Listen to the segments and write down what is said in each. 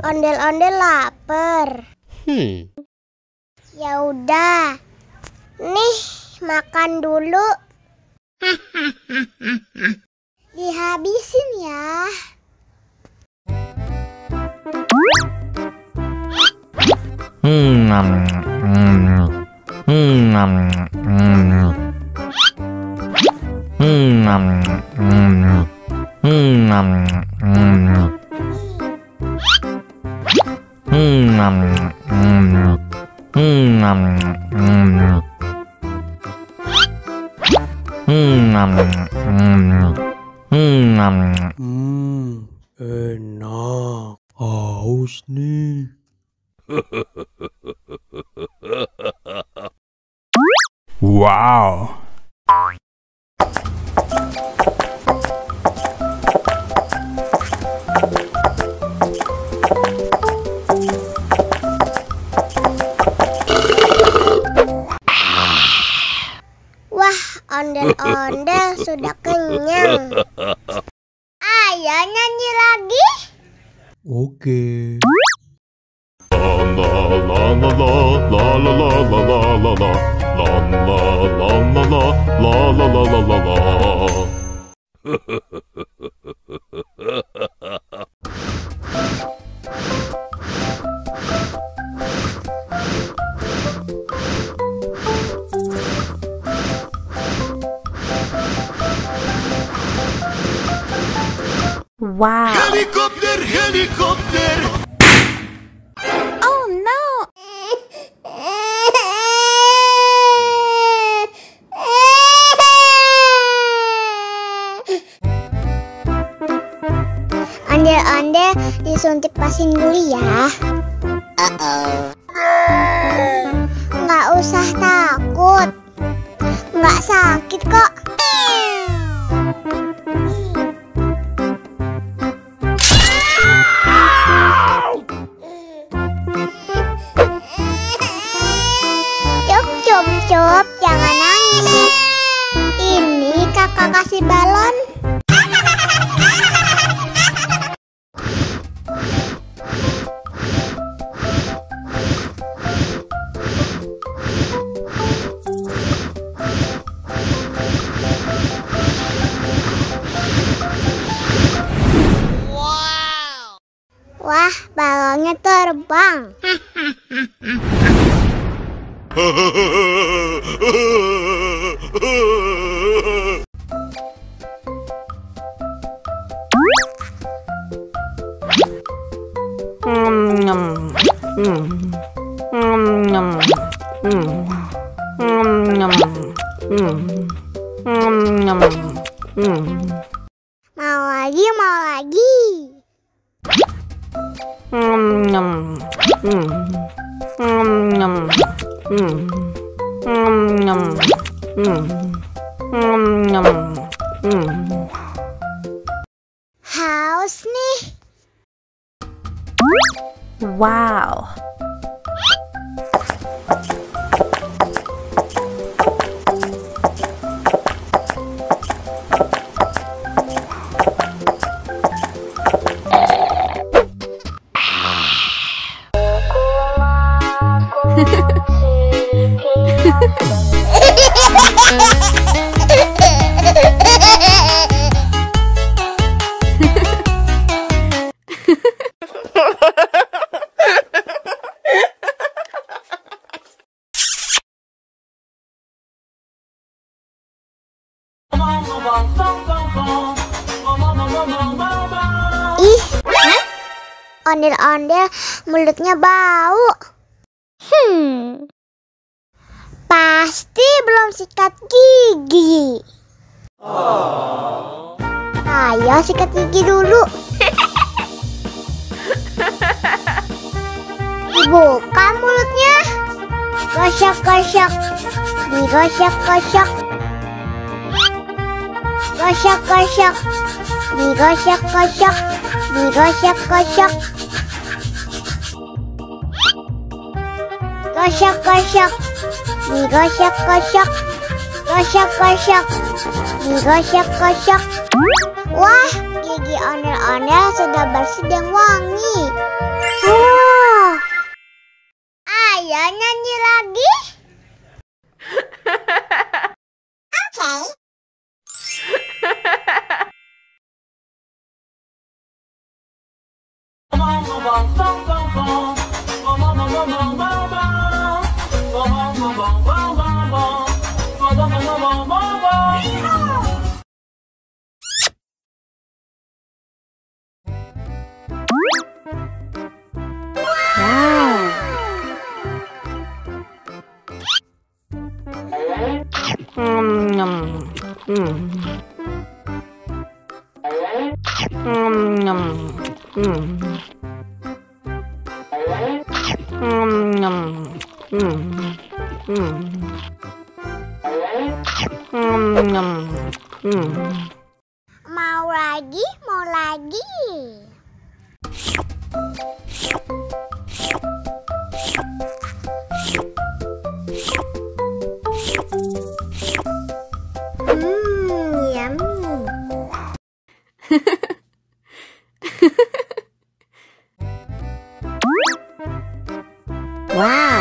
Ondel-ondel lapar. Ya udah, nih makan dulu. Dihabisin ya. Enak, haus nih. Wow. Wah, ondel-ondel sudah kenyang. Ayo nyanyi lagi. Oke. Wow. Helikopter, helikopter. Oh no. Ondel-ondel disuntik vaksin dulu ya. Nggak usah takut. Nggak sakit kok. Cup, jangan nangis. Ini kakak kasih balon. Wow. Wah, balonnya terbang. Mau lagi, mau lagi. Haus nih. Wow. Ih, ondel-ondel mulutnya bau. Pasti belum sikat gigi. Ayo sikat gigi dulu. Dibuka mulutnya. Gosok-gosok. Digosok-gosok. Gosok-gosok. Digosok-gosok. Digosok-gosok. Gosok-gosok. Digosok-gosok. Gosok-gosok, digosok-gosok. Wah, gigi ondel-ondel sudah bersih dan wangi. Oh, ayo nyanyi lagi. Mau lagi, mau lagi. Yummy. Wow.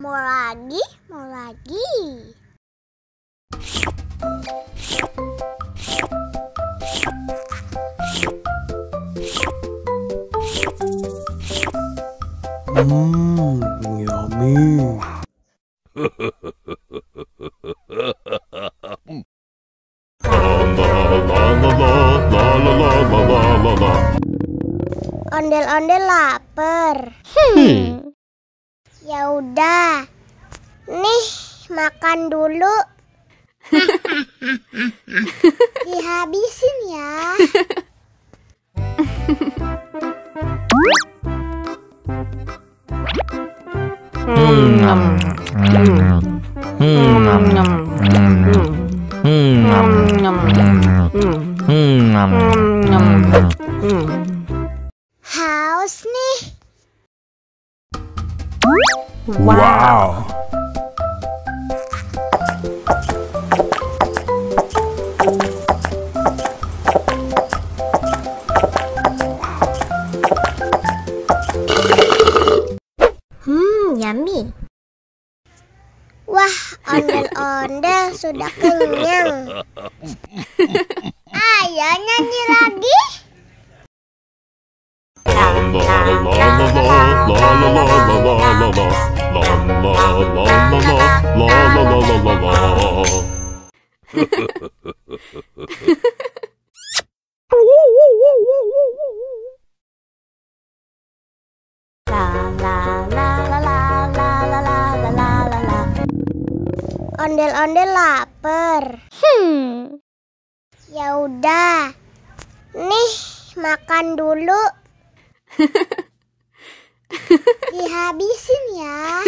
Mau lagi, mau lagi. Yummy. Ondel-ondel lapar. Ya udah. Nih, makan dulu. Dihabisin ya. Haus nih. Wow. Yummy. Wah, ondel-ondel sudah kenyang. Ayo nyanyi lagi. Ondel-ondel lapar. Ya udah. Nih, makan dulu. Dihabisin ya.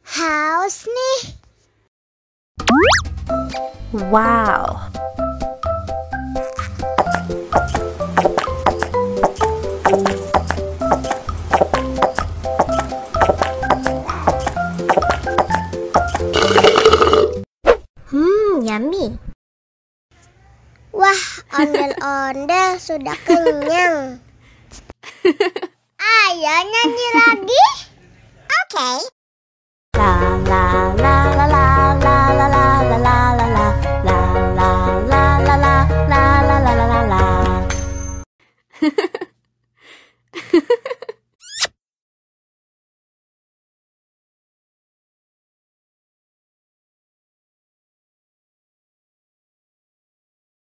Haus nih. Wow. Yummy. Wah, ondel-ondel sudah kenyang. Ayo nyanyi lagi. Oke. La la la la la